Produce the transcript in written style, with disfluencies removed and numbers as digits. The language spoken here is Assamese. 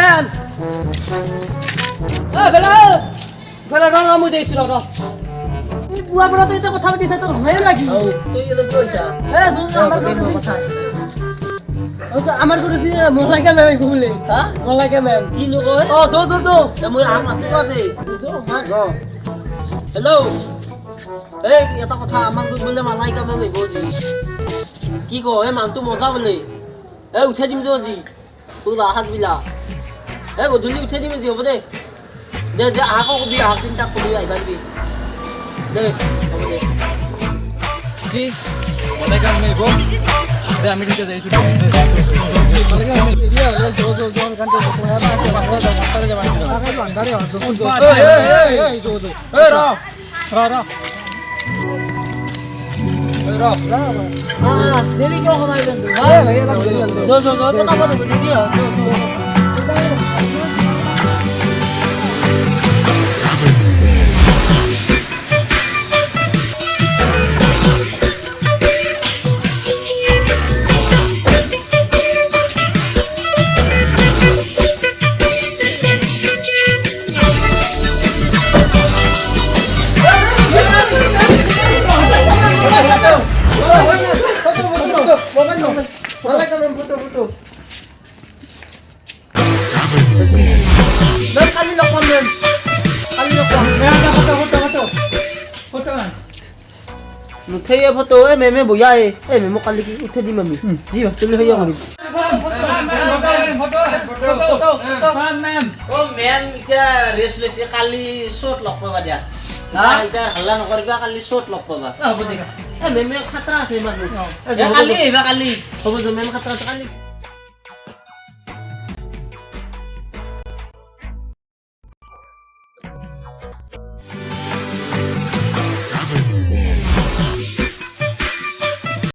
Ran! Bela! Bela ran ramu deisu lo. Buah bela tu itu কথা পাতিছে তোর ভয় লাগি। তুই এলো কি হইছা? তুই আমার কথা আছে। আমার করে দি মোলাকা ম্যাম ঘুমলে। হ্যাঁ? মোলাকা ম্যাম। কি নকয়? যো। মই আম মাতু দে। হেল্ল'। এই এটা কথা আমাক বলে মালাইকা ম্যাম বজি। কি কয় এই মানটো মজা বলে। এই উঠাই দিম যি। তুই আহাজ বিলা। এই গধূলি উঠাই দিম যি হ'ব দে। দে আকৌ কবি আহ তিনটা কবি আইবা দিবি। দে হ'ব দে। কি মালাইকা ম্যাম গো। দে আমি দিতে যাইছো। মালাইকা ম্যাম দিয়া জো কান্তে কোয়া আছে বাসা যাত্রা যাবা। আরে আন্ধারে জো। এই জো। এই রা। দেরি কিয় হলাই বন্ধু? জো কথা বল দিদি জো। Kali lokman men. Kali lokman. Foto kan. Mukhe ye photo e meme boya e. E memo kali ki uthe di mami. Ji ba tumi hoya kali. Foto. Ma'am. Oh ma'am ita restless kali shot lokpa ba dia. Na ita halla nokoriba kali shot lokpa ba. Apa deh? E meme khatra ase manu. Kali ba kali? Hobo jo meme khatra ase kali.